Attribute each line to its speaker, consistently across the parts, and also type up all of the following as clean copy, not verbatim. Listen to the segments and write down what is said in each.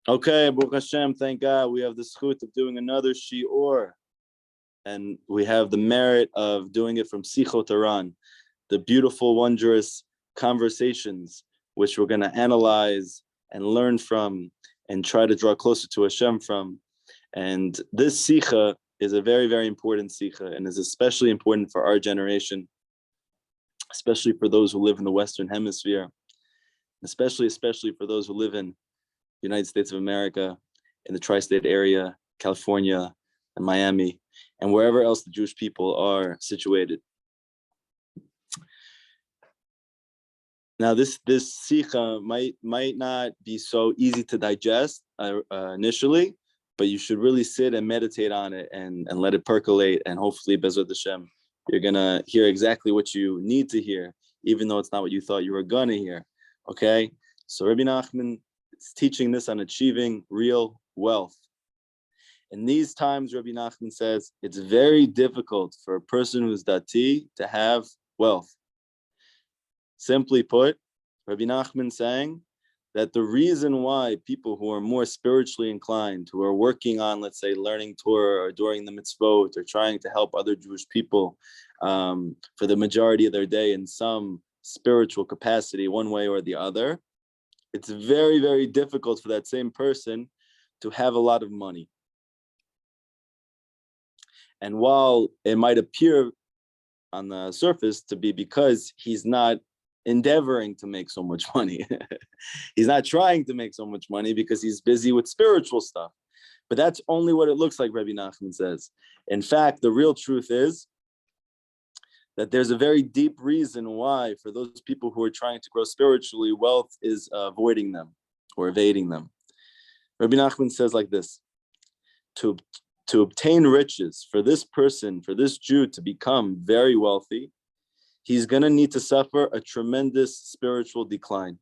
Speaker 1: Okay, Baruch Hashem, thank God we have the Sichot of doing another shiur, and we have the merit of doing it from Sichot HaRan, the beautiful, wondrous conversations which we're going to analyze and learn from and try to draw closer to Hashem from. And this Sicha is a very, very important Sicha and is especially important for our generation, especially for those who live in the Western Hemisphere, especially for those who live in the United States of America, in the tri-state area, California, and Miami, and wherever else the Jewish people are situated. Now, this Sicha might not be so easy to digest initially, but you should really sit and meditate on it and let it percolate, and hopefully, Bezrat Hashem, you're gonna hear exactly what you need to hear, even though it's not what you thought you were gonna hear. Okay, so Rabbi Nachman is teaching this on achieving real wealth. In these times, Rabbi Nachman says it's very difficult for a person who's dati to have wealth. Simply put, Rabbi Nachman saying that the reason why people who are more spiritually inclined, who are working on, let's say, learning Torah or doing the mitzvot or trying to help other Jewish people for the majority of their day in some spiritual capacity, one way or the other, it's very, very difficult for that same person to have a lot of money. And while it might appear on the surface to be because he's not endeavoring to make so much money, he's not trying to make so much money because he's busy with spiritual stuff. But that's only what it looks like, Rabbi Nachman says. In fact, the real truth is that there's a very deep reason why, for those people who are trying to grow spiritually, wealth is avoiding them or evading them. Rabbi Nachman says like this: to obtain riches, for this person, for this Jew to become very wealthy, he's going to need to suffer a tremendous spiritual decline.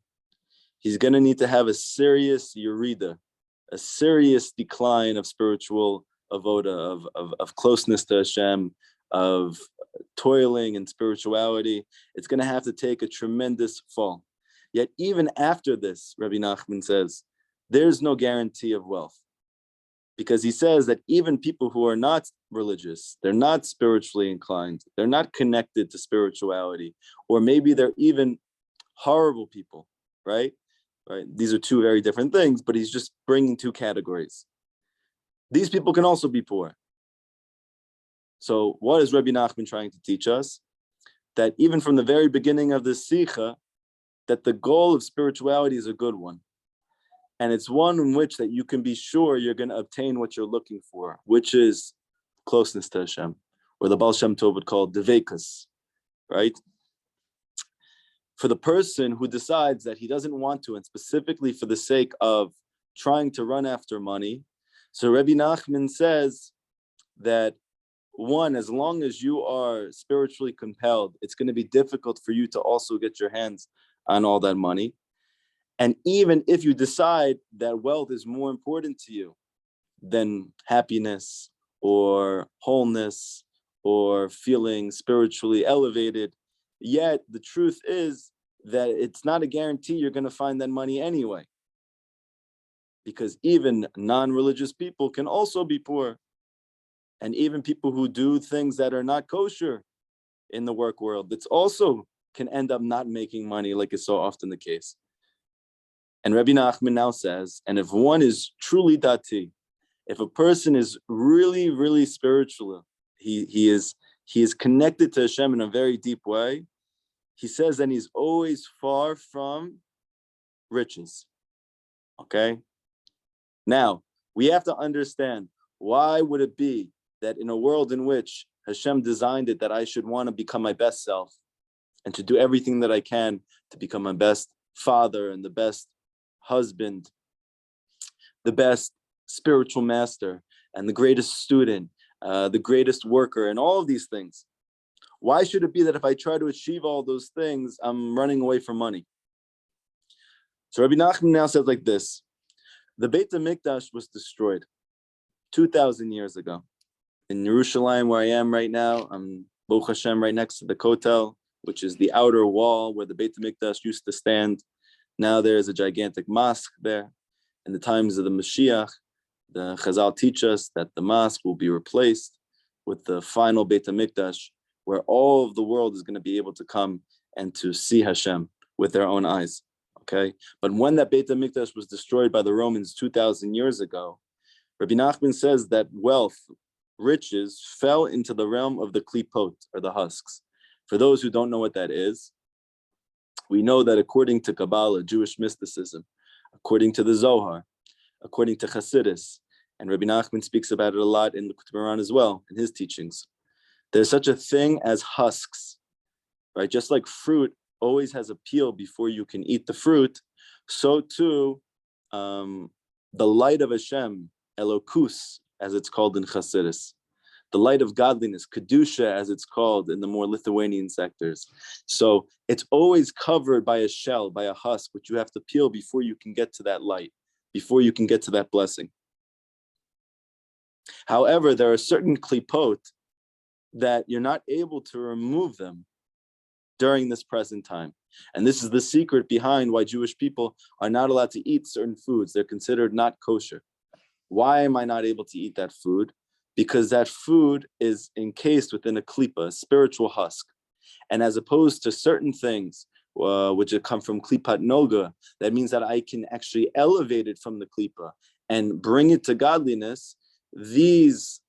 Speaker 1: He's going to need to have a serious yerida, a serious decline of spiritual avoda, of closeness to Hashem, of toiling and spirituality. It's going to have to take a tremendous fall. Yet even after this, Rabbi Nachman says, there's no guarantee of wealth. Because he says that even people who are not religious, they're not spiritually inclined, they're not connected to spirituality, or maybe they're even horrible people, right? These are two very different things, but he's just bringing two categories. These people can also be poor. So what is Rabbi Nachman trying to teach us? That even from the very beginning of this Sicha, that the goal of spirituality is a good one. And it's one in which that you can be sure you're going to obtain what you're looking for, which is closeness to Hashem, or the Baal Shem Tov would call devekus, right? For the person who decides that he doesn't want to, and specifically for the sake of trying to run after money, so Rabbi Nachman says that, one, as long as you are spiritually compelled, it's going to be difficult for you to also get your hands on all that money. And even if you decide that wealth is more important to you than happiness or wholeness or feeling spiritually elevated, yet the truth is that it's not a guarantee you're going to find that money anyway. Because even non-religious people can also be poor. And even people who do things that are not kosher in the work world, it's also can end up not making money, like is so often the case. And Rabbi Nachman now says, and if one is truly dati, if a person is really, really spiritual, he is connected to Hashem in a very deep way, he says that he's always far from riches. Okay? Now, we have to understand, why would it be that in a world in which Hashem designed it that I should want to become my best self and to do everything that I can to become my best father and the best husband, the best spiritual master, and the greatest student, the greatest worker, and all of these things? Why should it be that if I try to achieve all those things, I'm running away from money? So Rabbi Nachman now says like this: the Beit HaMikdash was destroyed 2,000 years ago. In Jerusalem, where I am right now, I'm Baruch Hashem right next to the Kotel, which is the outer wall where the Beit HaMikdash used to stand. Now there's a gigantic mosque there. in the times of the Mashiach, the Chazal teach us that the mosque will be replaced with the final Beit HaMikdash, where all of the world is going to be able to come and to see Hashem with their own eyes. Okay, but when that Beit HaMikdash was destroyed by the Romans 2,000 years ago, Rabbi Nachman says that wealth, riches, fell into the realm of the klipot, or the husks. For those who don't know what that is, we know that according to Kabbalah, Jewish mysticism, according to the Zohar, according to Hasidus, and Rabbi Nachman speaks about it a lot in the HaRan as well, in his teachings, there's such a thing as husks, right? Just like fruit always has a peel before you can eat the fruit, so too, the light of Hashem, Elokus, as it's called in Hasidus, the light of godliness, Kedusha, as it's called in the more Lithuanian sectors. So it's always covered by a shell, by a husk, which you have to peel before you can get to that light, before you can get to that blessing. However, there are certain klipot that you're not able to remove them during this present time. And this is the secret behind why Jewish people are not allowed to eat certain foods. They're considered not kosher. Why am I not able to eat that food? Because that food is encased within a klipa, a spiritual husk. And as opposed to certain things, which come from klipat noga, that means that I can actually elevate it from the klipa and bring it to godliness. These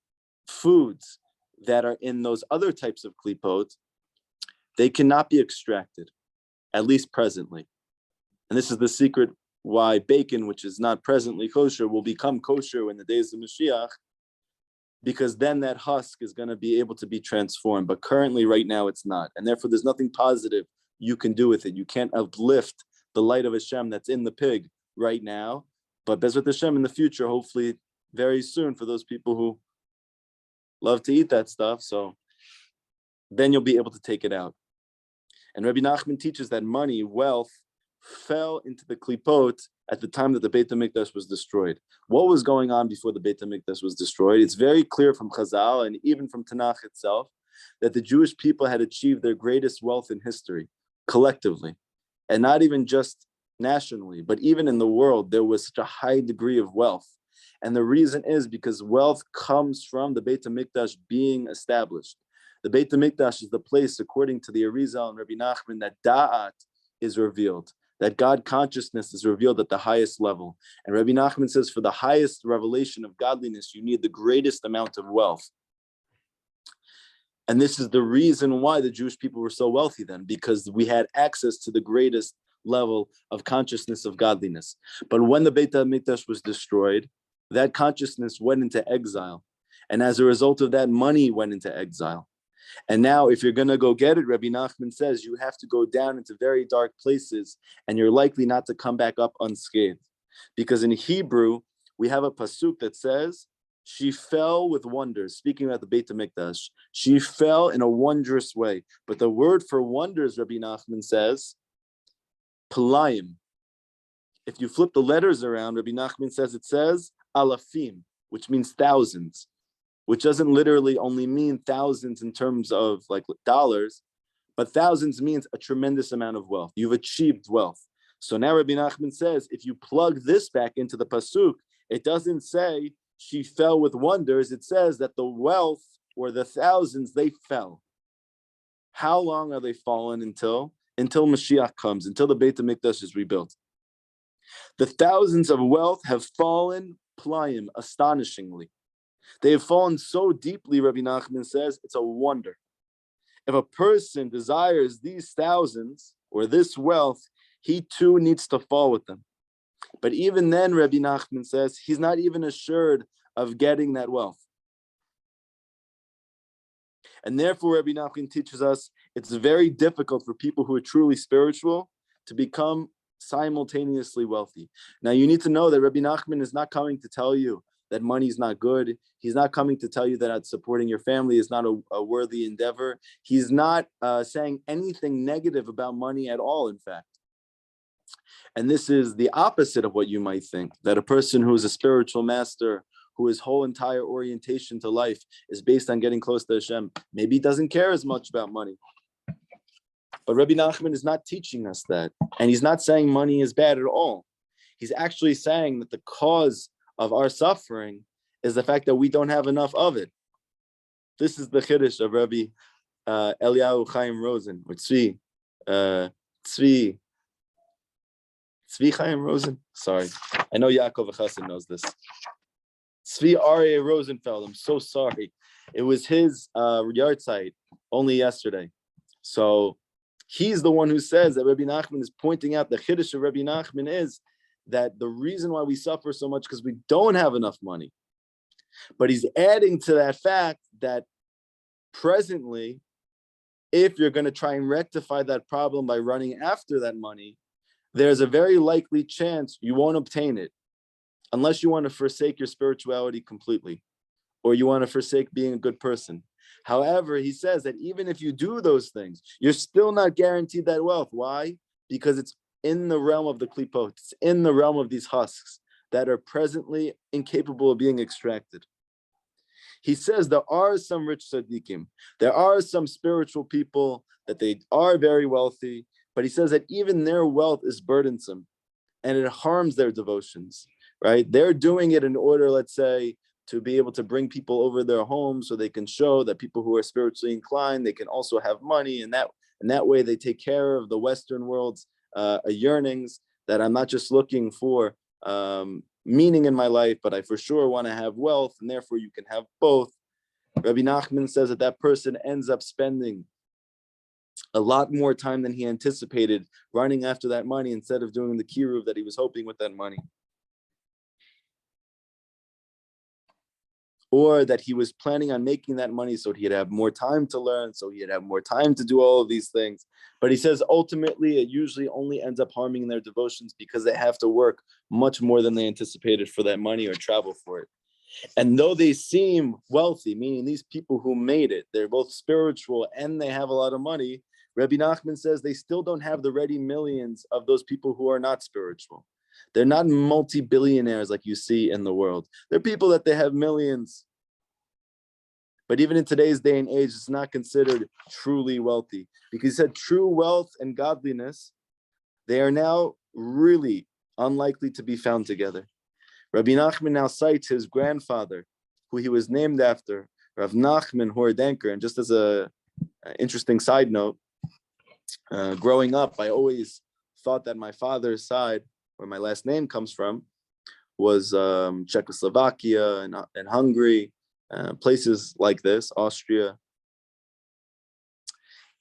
Speaker 1: foods that are in those other types of klipot, they cannot be extracted, at least presently. And this is the secret why bacon, which is not presently kosher, will become kosher in the days of Mashiach, because then that husk is going to be able to be transformed. But currently, right now, it's not. And therefore, there's nothing positive you can do with it. You can't uplift the light of Hashem that's in the pig right now. But Bezrat Hashem in the future, hopefully very soon, for those people who love to eat that stuff, so then you'll be able to take it out. And Rabbi Nachman teaches that money, wealth, fell into the klipot at the time that the Beit HaMikdash was destroyed. What was going on before the Beit HaMikdash was destroyed? It's very clear from Chazal and even from Tanakh itself that the Jewish people had achieved their greatest wealth in history, collectively, and not even just nationally, but even in the world, there was such a high degree of wealth. And the reason is because wealth comes from the Beit HaMikdash being established. The Beit HaMikdash is the place, according to the Arizal and Rabbi Nachman, that Da'at is revealed, that God consciousness is revealed at the highest level. And Rabbi Nachman says for the highest revelation of godliness, you need the greatest amount of wealth. And this is the reason why the Jewish people were so wealthy then, because we had access to the greatest level of consciousness of godliness. But when the Beit HaMikdash was destroyed, that consciousness went into exile. And as a result of that, money went into exile. And now, if you're going to go get it, Rabbi Nachman says you have to go down into very dark places, and you're likely not to come back up unscathed. Because in Hebrew, we have a pasuk that says, she fell with wonders. Speaking about the Beit HaMikdash, she fell in a wondrous way. But the word for wonders, Rabbi Nachman says, palayim. If you flip the letters around, Rabbi Nachman says it says alafim, which means thousands, which doesn't literally only mean thousands in terms of like dollars, but thousands means a tremendous amount of wealth. You've achieved wealth. So now Rabbi Nachman says, if you plug this back into the pasuk, it doesn't say she fell with wonders. It says that the wealth or the thousands, they fell. How long are they fallen until? Until Mashiach comes, until the Beit HaMikdash is rebuilt. The thousands of wealth have fallen playim, astonishingly. They have fallen so deeply, Rabbi Nachman says, it's a wonder. If a person desires these thousands or this wealth, he too needs to fall with them. But even then, Rabbi Nachman says, he's not even assured of getting that wealth. And therefore, Rabbi Nachman teaches us it's very difficult for people who are truly spiritual to become simultaneously wealthy. Now, you need to know that Rabbi Nachman is not coming to tell you that money is not good. He's not coming to tell you that supporting your family is not a worthy endeavor. He's not saying anything negative about money at all, in fact. And this is the opposite of what you might think, that a person who is a spiritual master, who his whole entire orientation to life is based on getting close to Hashem, maybe he doesn't care as much about money. But Rabbi Nachman is not teaching us that. And he's not saying money is bad at all. he's actually saying that the cause of our suffering is the fact that we don't have enough of it. This is the chiddush of Rabbi Eliyahu Chaim Rosen, or Tzvi Chaim Rosen. Sorry, I know Yaakov Chassid knows this. Tzvi Aryeh Rosenfeld. I'm so sorry. It was his yard site only yesterday. So he's the one who says that Rabbi Nachman is pointing out the chiddush of Rabbi Nachman is that the reason why we suffer so much because we don't have enough money. But he's adding to that fact that presently, if you're going to try and rectify that problem by running after that money, there's a very likely chance you won't obtain it unless you want to forsake your spirituality completely or you want to forsake being a good person. However, he says that even if you do those things, you're still not guaranteed that wealth. Why? Because it's in the realm of the klipot. It's in the realm of these husks that are presently incapable of being extracted. He says there are some rich tzaddikim. There are some spiritual people that they are very wealthy, but he says that even their wealth is burdensome and it harms their devotions, right? They're doing it in order, let's say, to be able to bring people over their homes so they can show that people who are spiritually inclined, they can also have money, and that way they take care of the Western world's yearnings, that I'm not just looking for meaning in my life, but I for sure want to have wealth, and therefore you can have both. Rabbi Nachman says that person ends up spending a lot more time than he anticipated running after that money instead of doing the kiruv that he was hoping with that money. Or that he was planning on making that money so he'd have more time to learn, so he'd have more time to do all of these things. But he says ultimately it usually only ends up harming their devotions because they have to work much more than they anticipated for that money or travel for it. And though they seem wealthy, meaning these people who made it, they're both spiritual and they have a lot of money, Rabbi Nachman says they still don't have the ready millions of those people who are not spiritual. They're not multi-billionaires like you see in the world. They're people that they have millions. But even in today's day and age, it's not considered truly wealthy. Because he said true wealth and godliness, they are now really unlikely to be found together. Rabbi Nachman now cites his grandfather, who he was named after, Rav Nachman HaRan. And just as an interesting side note, growing up, I always thought that my father's side, where my last name comes from, was Czechoslovakia and Hungary, places like this, Austria.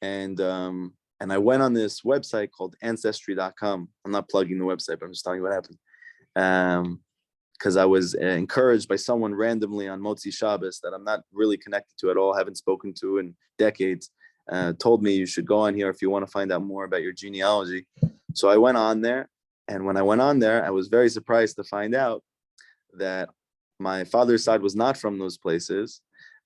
Speaker 1: And I went on this website called Ancestry.com. I'm not plugging the website, but I'm just telling you what happened. Because I was encouraged by someone randomly on Motzi Shabbos that I'm not really connected to at all, haven't spoken to in decades, told me you should go on here if you want to find out more about your genealogy. So I went on there, and when I went on there, I was very surprised to find out that my father's side was not from those places,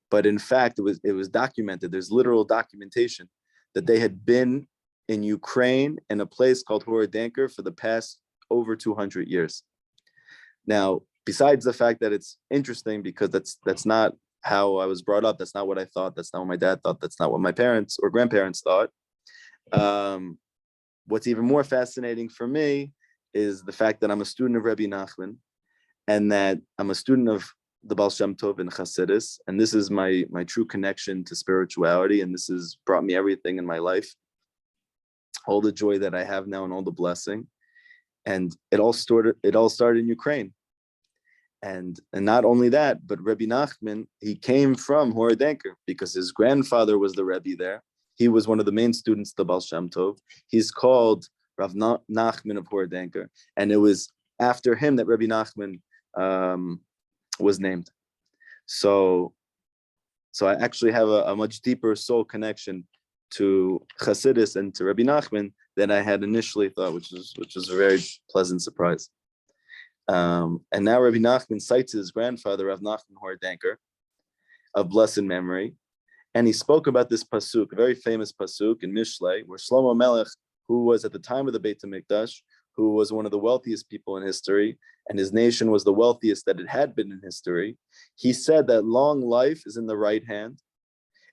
Speaker 1: but in fact, it was documented. There's literal documentation that they had been in Ukraine in a place called HaRan for the past over 200 years. Now, besides the fact that it's interesting because that's not how I was brought up, that's not what I thought, that's not what my dad thought, that's not what my parents or grandparents thought. What's even more fascinating for me is the fact that I'm a student of Rabbi Nachman and that I'm a student of the Baal Shem Tov and Chassidus, and this is my true connection to spirituality, and this has brought me everything in my life, all the joy that I have now and all the blessing. And it all started in Ukraine. And not only that, but Rabbi Nachman, he came from HaRan because his grandfather was the Rebbe there. He was one of the main students of the Baal Shem Tov. He's called Rav Nachman of HaRan. And it was after him that Rabbi Nachman was named. So I actually have a much deeper soul connection to Chassidus and to Rabbi Nachman than I had initially thought, which was a very pleasant surprise. And now Rabbi Nachman cites his grandfather, Rav Nachman HaRan, of blessed memory, and he spoke about this pasuk, a very famous pasuk in Mishlei, where Shlomo Melech, who was at the time of the Beit HaMikdash, who was one of the wealthiest people in history, and his nation was the wealthiest that it had been in history, he said that long life is in the right hand,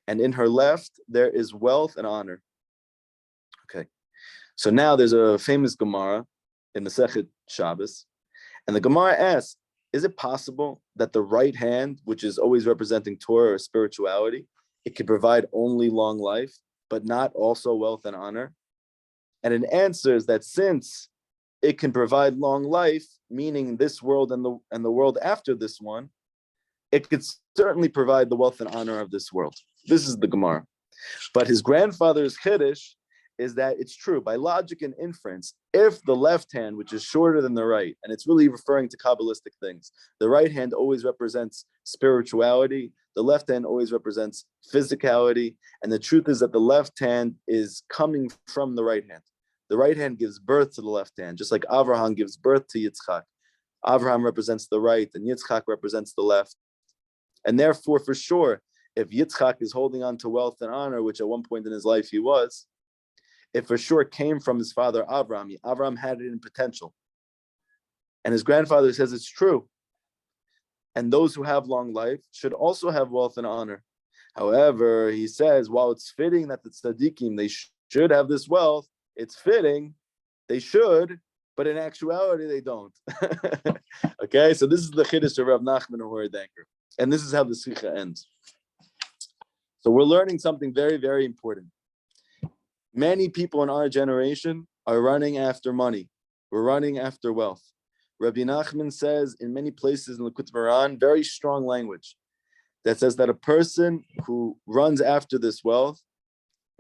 Speaker 1: and in her left there is wealth and honor. Okay. So now there's a famous Gemara in the Sichot Shabbos. And the Gemara asks, is it possible that the right hand, which is always representing Torah or spirituality, it can provide only long life, but not also wealth and honor? And it answers that since it can provide long life, meaning this world and the world after this one, it could certainly provide the wealth and honor of this world. This is the Gemara. But his grandfather's Chiddush is that it's true, by logic and inference, if the left hand, which is shorter than the right, and it's really referring to Kabbalistic things, the right hand always represents spirituality, the left hand always represents physicality, and the truth is that the left hand is coming from the right hand. The right hand gives birth to the left hand, just like Avraham gives birth to Yitzchak. Avraham represents the right, and Yitzchak represents the left. And therefore, for sure, if Yitzchak is holding on to wealth and honor, which at one point in his life he was, it for sure came from his father Avraham. Avraham had it in potential. And his grandfather says it's true. And those who have long life should also have wealth and honor. However, he says, while it's fitting that the tzaddikim, they should have this wealth, it's fitting, they should, but in actuality, they don't. Okay, so this is the Chiddush of Rav Nachman Horedenker. And this is how the Sicha ends. So we're learning something very, very important. Many people in our generation are running after money. We're running after wealth. Rabbi Nachman says in many places in the HaRan, very strong language, that says that a person who runs after this wealth,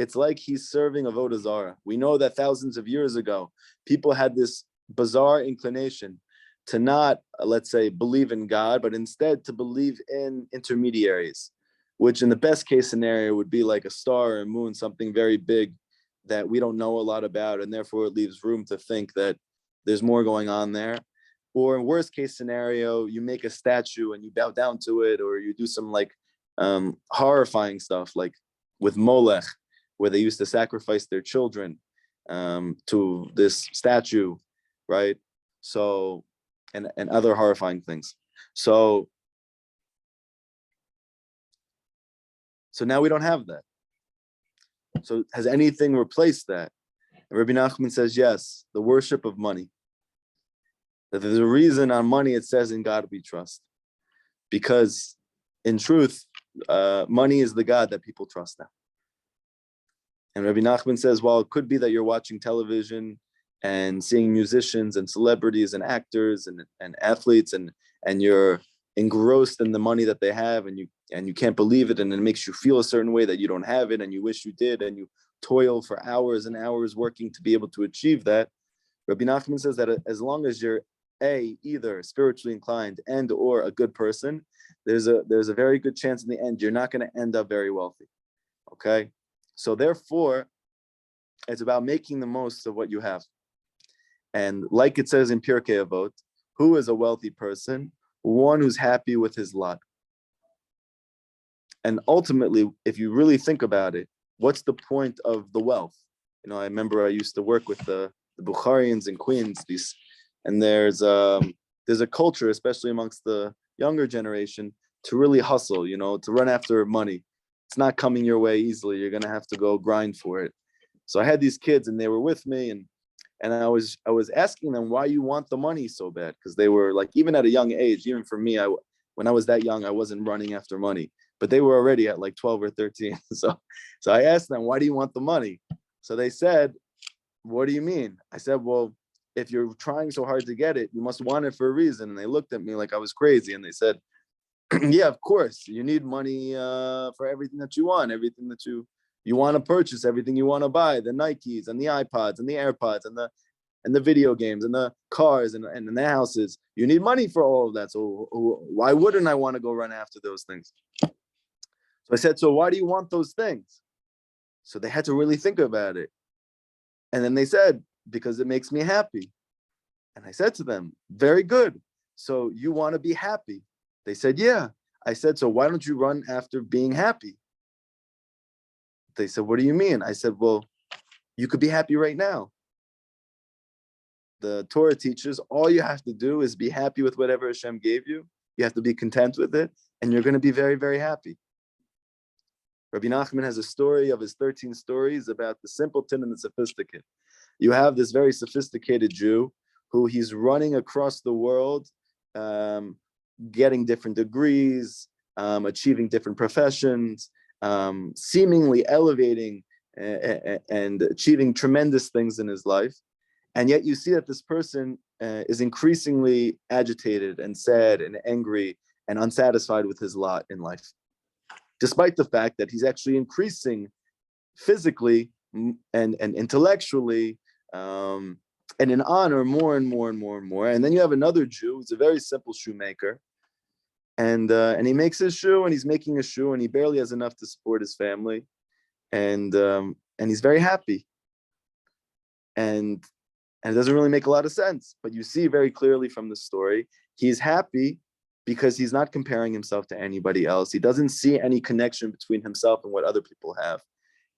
Speaker 1: it's like he's serving Avodah Zarah. We know that thousands of years ago, people had this bizarre inclination to not, let's say, believe in God, but instead to believe in intermediaries, which in the best case scenario would be like a star or a moon, something very big that we don't know a lot about, and therefore it leaves room to think that there's more going on there. Or in worst case scenario, you make a statue and you bow down to it, or you do some like horrifying stuff, like with Molech, where they used to sacrifice their children to this statue, right? So, and other horrifying things. So now we don't have that. So has anything replaced that? And Rabbi Nachman says, yes, the worship of money. That there's a reason on money it says in God we trust. Because in truth, money is the God that people trust now. And Rabbi Nachman says, well, it could be that you're watching television and seeing musicians and celebrities and actors and athletes and you're engrossed in the money that they have and you can't believe it, and it makes you feel a certain way that you don't have it and you wish you did, and you toil for hours and hours working to be able to achieve that. Rabbi Nachman says that as long as you're either spiritually inclined and or a good person, there's a very good chance in the end you're not going to end up very wealthy. Okay, so therefore it's about making the most of what you have. And like it says in Pirkei Avot, who is a wealthy person? One who's happy with his lot. And ultimately, if you really think about it, what's the point of the wealth? You know, I remember I used to work with the Bukharians in Queens, and there's a culture, especially amongst the younger generation, to really hustle, you know, to run after money. It's not coming your way easily. You're going to have to go grind for it. So I had these kids and they were with me, and I was asking them why you want the money so bad, because they were like, even at a young age, even for me, when I was that young, I wasn't running after money, but they were already at like 12 or 13. So I asked them, why do you want the money? So they said, what do you mean? I said, well, if you're trying so hard to get it, you must want it for a reason. And they looked at me like I was crazy, and they said, yeah, of course, you need money for everything that you want, everything that you want to purchase, everything you want to buy, the Nikes and the iPods and the AirPods and the video games and the cars and the houses. You need money for all of that. So why wouldn't I want to go run after those things? So I said, so why do you want those things? So they had to really think about it. And then they said, because it makes me happy. And I said to them, very good. So you want to be happy? They said, yeah. I said, so why don't you run after being happy? They said, what do you mean? I said, well, you could be happy right now. The Torah teaches all you have to do is be happy with whatever Hashem gave you. You have to be content with it, and you're going to be very, very happy. Rabbi Nachman has a story of his 13 stories about the simpleton and the sophisticate. You have this very sophisticated Jew who he's running across the world, getting different degrees, achieving different professions, seemingly elevating and achieving tremendous things in his life. And yet you see that this person is increasingly agitated and sad and angry and unsatisfied with his lot in life, despite the fact that he's actually increasing physically and intellectually and in honor more and more and more and more. And then you have another Jew who's a very simple shoemaker, and he makes his shoe, and he's making a shoe, and he barely has enough to support his family, and he's very happy, and it doesn't really make a lot of sense. But you see very clearly from the story, he's happy because he's not comparing himself to anybody else. He doesn't see any connection between himself and what other people have.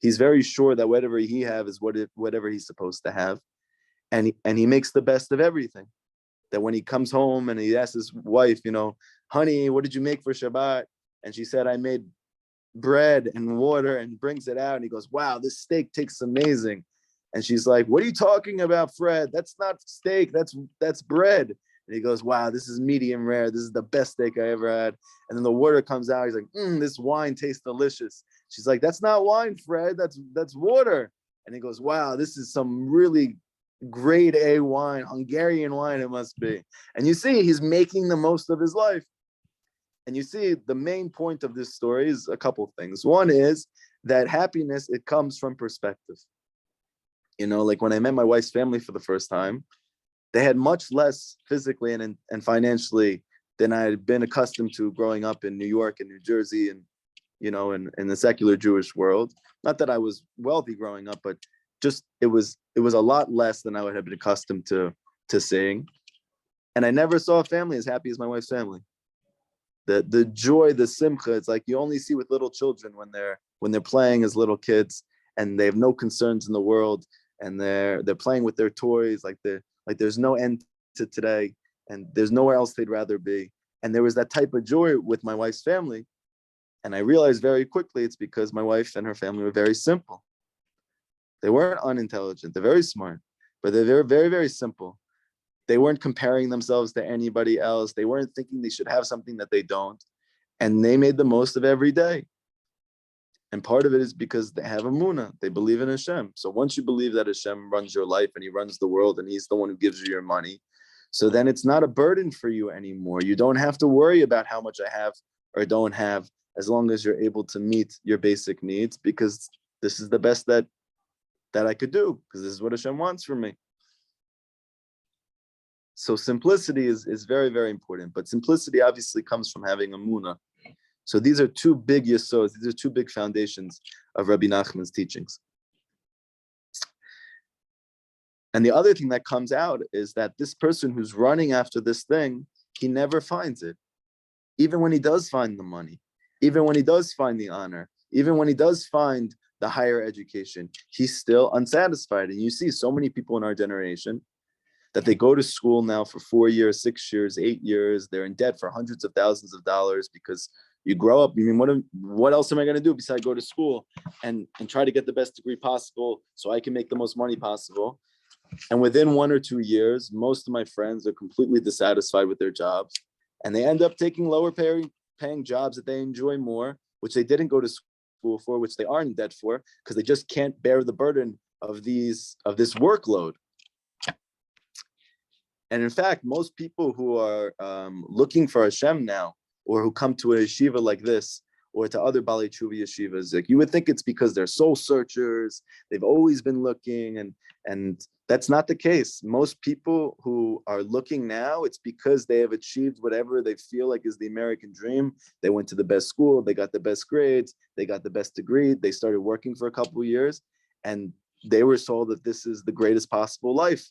Speaker 1: He's very sure that whatever he have is whatever he's supposed to have, and he makes the best of everything. That when he comes home and he asks his wife, honey, what did you make for Shabbat? And she said, I made bread and water, and brings it out, and he goes, wow, this steak tastes amazing. And she's like, what are you talking about, Fred? That's not steak, that's bread. And he goes, wow, this is medium rare. This is the best steak I ever had. And then the water comes out. He's like, this wine tastes delicious. She's like, that's not wine, Fred. That's water. And he goes, wow, this is some really grade A wine, Hungarian wine it must be. And you see, he's making the most of his life. And you see, the main point of this story is a couple of things. One is that happiness, it comes from perspective. Like when I met my wife's family for the first time, they had much less physically and financially than I had been accustomed to growing up in New York and New Jersey and, in the secular Jewish world. Not that I was wealthy growing up, but just it was a lot less than I would have been accustomed to seeing. And I never saw a family as happy as my wife's family. The joy, the simcha, it's like you only see with little children when they're playing as little kids and they have no concerns in the world, and they're playing with their toys like there's no end to today, and there's nowhere else they'd rather be. And there was that type of joy with my wife's family. And I realized very quickly it's because my wife and her family were very simple. They weren't unintelligent, they're very smart, but they're very, very, very simple. They weren't comparing themselves to anybody else. They weren't thinking they should have something that they don't. And they made the most of every day. And part of it is because they have emunah. They believe in Hashem. So once you believe that Hashem runs your life and he runs the world and he's the one who gives you your money, so then it's not a burden for you anymore. You don't have to worry about how much I have or don't have, as long as you're able to meet your basic needs, because this is the best that I could do, because this is what Hashem wants from me. So simplicity is very, very important. But simplicity obviously comes from having emunah. So these are two big yesods, these are two big foundations of Rabbi Nachman's teachings. And the other thing that comes out is that this person who's running after this thing, he never finds it. Even when he does find the money, even when he does find the honor, even when he does find the higher education, he's still unsatisfied. And you see so many people in our generation that they go to school now for 4 years, 6 years, 8 years. They're in debt for hundreds of thousands of dollars because you grow up. You mean, what else am I going to do besides go to school and try to get the best degree possible so I can make the most money possible? And within 1 or 2 years, most of my friends are completely dissatisfied with their jobs, and they end up taking lower paying jobs that they enjoy more, which they didn't go to school for, which they are in debt for, because they just can't bear the burden of this workload. And in fact, most people who are looking for Hashem now, or who come to a yeshiva like this, or to other Baalei Tshuva yeshivas, like you would think it's because they're soul searchers, they've always been looking, and that's not the case. Most people who are looking now, it's because they have achieved whatever they feel like is the American dream. They went to the best school, they got the best grades, they got the best degree, they started working for a couple of years, and they were told that this is the greatest possible life.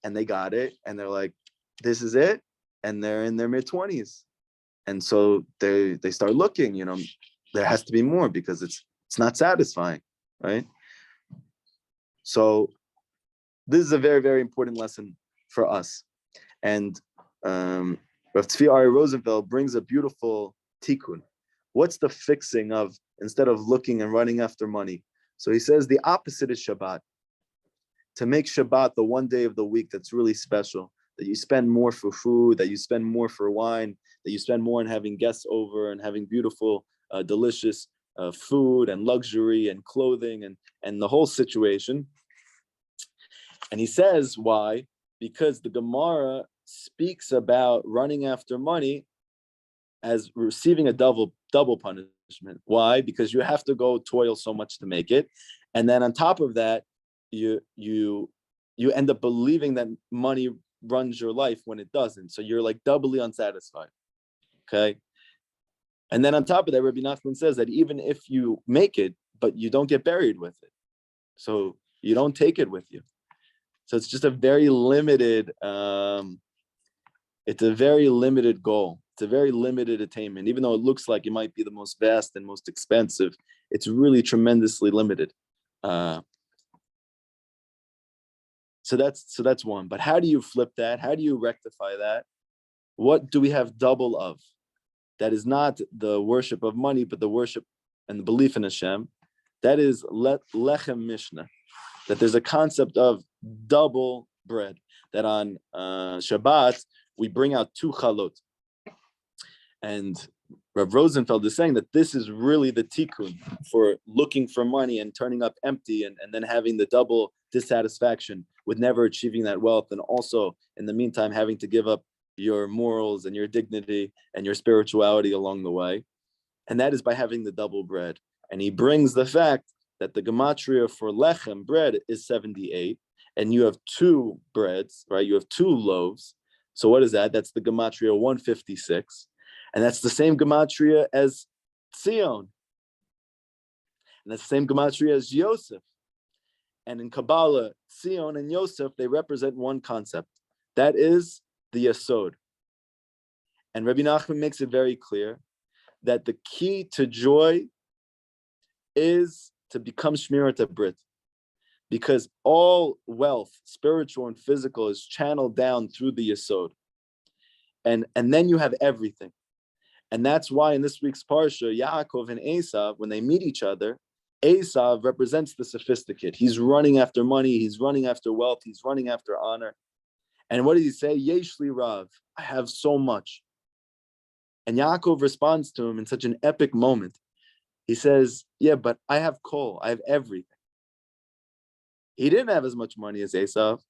Speaker 1: And they got it, and they're like, this is it, and they're in their mid-20s. And so they start looking, there has to be more, because it's not satisfying, right? So this is a very, very important lesson for us. And Rav Tzvi Ari Rosenfeld brings a beautiful tikkun. What's the fixing of, instead of looking and running after money? So he says the opposite is Shabbat. To make Shabbat the one day of the week that's really special, that you spend more for food, that you spend more for wine, that you spend more on having guests over and having beautiful, delicious food and luxury and clothing and the whole situation. And he says, why? Because the Gemara speaks about running after money as receiving a double punishment. Why? Because you have to go toil so much to make it, and then on top of that, you end up believing that money runs your life when it doesn't. So you're like doubly unsatisfied. Okay. And then on top of that, Rabbi Nachman says that even if you make it, but you don't get buried with it, so you don't take it with you. So it's just a very limited. It's a very limited goal. It's a very limited attainment. Even though it looks like it might be the most vast and most expensive, it's really tremendously limited. So that's one. But how do you flip that? How do you rectify that? What do we have double of? That is not the worship of money, but the worship and the belief in Hashem. That is lechem mishnah. That there's a concept of double bread. That on Shabbat we bring out 2 chalot. And Rav Rosenfeld is saying that this is really the tikkun for looking for money and turning up empty and then having the double dissatisfaction with never achieving that wealth, and also in the meantime having to give up your morals and your dignity and your spirituality along the way. And that is by having the double bread. And he brings the fact that the gematria for lechem, bread, is 78, and you have 2 breads, right? You have 2 loaves. So what is that? That's the gematria 156. And that's the same gematria as Tzion. And that's the same gematria as Yosef. And in Kabbalah, Tzion and Yosef, they represent one concept. That is the Yesod. And Rabbi Nachman makes it very clear that the key to joy is to become Shmirat HaBrit. Because all wealth, spiritual and physical, is channeled down through the Yesod. And then you have everything. And that's why in this week's Parsha, Yaakov and Esav, when they meet each other, Esav represents the sophisticate. He's running after money, he's running after wealth, he's running after honor. And what does he say? Yeshli Rav, I have so much. And Yaakov responds to him in such an epic moment. He says, yeah, but I have kol, I have everything. He didn't have as much money as Esav.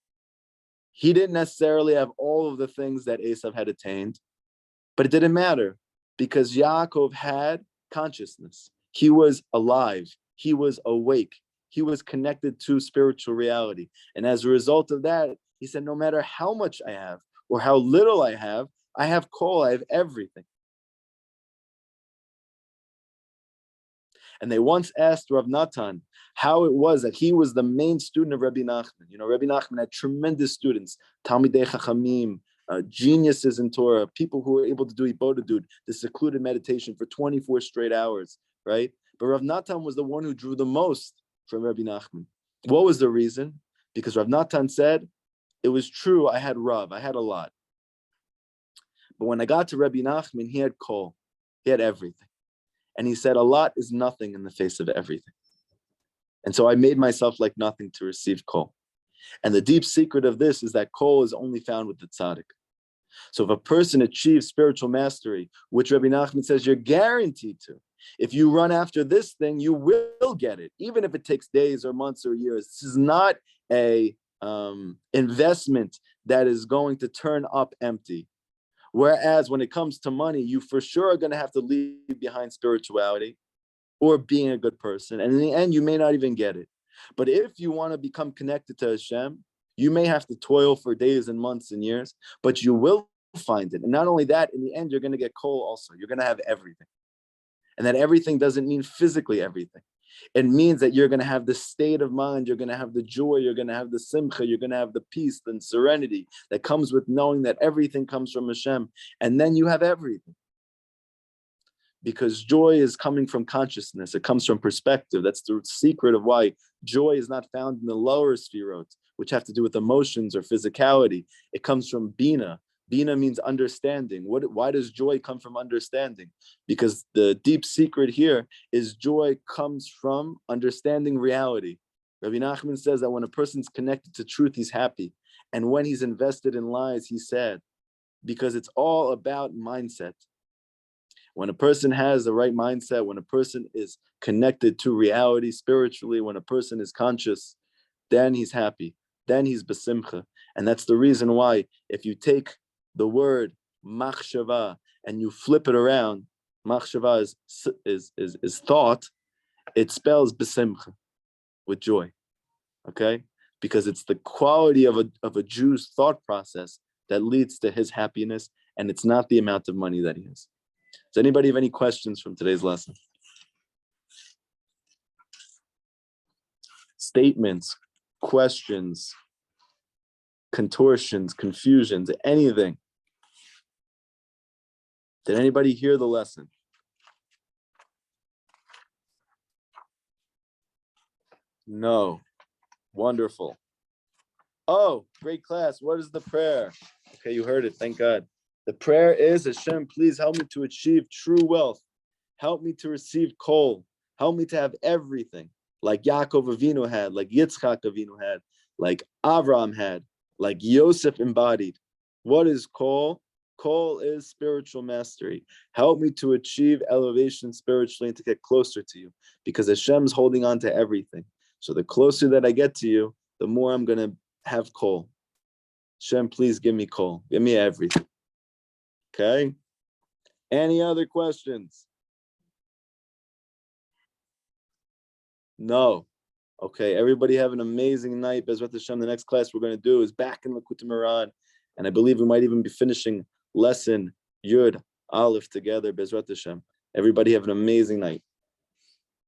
Speaker 1: He didn't necessarily have all of the things that Esav had attained, but it didn't matter because Yaakov had consciousness. He was alive. He was awake. He was connected to spiritual reality. And as a result of that, he said, no matter how much I have or how little I have kol, I have everything. And they once asked Rav Natan how it was that he was the main student of Rabbi Nachman. You know, Rabbi Nachman had tremendous students, Talmidei Chachamim, geniuses in Torah, people who were able to do Ibodadut, the secluded meditation for 24 straight hours, right? But Rav Natan was the one who drew the most from Rabbi Nachman. What was the reason? Because Rav Natan said, it was true, I had Rav, I had a lot. But when I got to Rabbi Nachman, he had kol, he had everything. And he said, a lot is nothing in the face of everything. And so I made myself like nothing to receive kol. And the deep secret of this is that kol is only found with the tzaddik. So if a person achieves spiritual mastery, which Rabbi Nachman says you're guaranteed to, if you run after this thing, you will get it, even if it takes days or months or years. This is not a investment that is going to turn up empty. Whereas when it comes to money, you for sure are going to have to leave behind spirituality or being a good person. And in the end, you may not even get it. But if you want to become connected to Hashem, you may have to toil for days and months and years, but you will find it. And not only that, in the end, you're going to get kol also. You're going to have everything. And that everything doesn't mean physically everything. It means that you're going to have the state of mind, you're going to have the joy, you're going to have the simcha, you're going to have the peace and serenity that comes with knowing that everything comes from Hashem. And then you have everything. Because joy is coming from consciousness. It comes from perspective. That's the secret of why joy is not found in the lower sphirot, which have to do with emotions or physicality. It comes from bina. Bina means understanding. Why does joy come from understanding? Because the deep secret here is joy comes from understanding reality. Rabbi Nachman says that when a person's connected to truth, he's happy. And when he's invested in lies, he's sad, because it's all about mindset. When a person has the right mindset, when a person is connected to reality spiritually, when a person is conscious, then he's happy, then he's besimcha. And that's the reason why, if you take the word machshava and you flip it around, machshava is thought, it spells besimcha, with joy, okay? Because it's the quality of a Jew's thought process that leads to his happiness, and it's not the amount of money that he has. Does anybody have any questions from today's lesson? Statements, questions, contortions, confusions, anything? Did anybody hear the lesson? No. Wonderful. Oh, great class. What is the prayer? Okay, you heard it. Thank God. The prayer is, Hashem, please help me to achieve true wealth. Help me to receive kol. Help me to have everything, like Yaakov Avinu had, like Yitzchak Avinu had, like Avraham had, like Yosef embodied. What is kol? Kol is spiritual mastery. Help me to achieve elevation spiritually and to get closer to you, because Hashem's holding on to everything. So the closer that I get to you, the more I'm going to have kol. Hashem, please give me kol. Give me everything. Okay? Any other questions? No. Okay, everybody have an amazing night. Bezrat Hashem, the next class we're going to do is back in Likutei Moharan, and I believe we might even be finishing lesson Yud Aleph together. Bezrat Hashem. Everybody have an amazing night.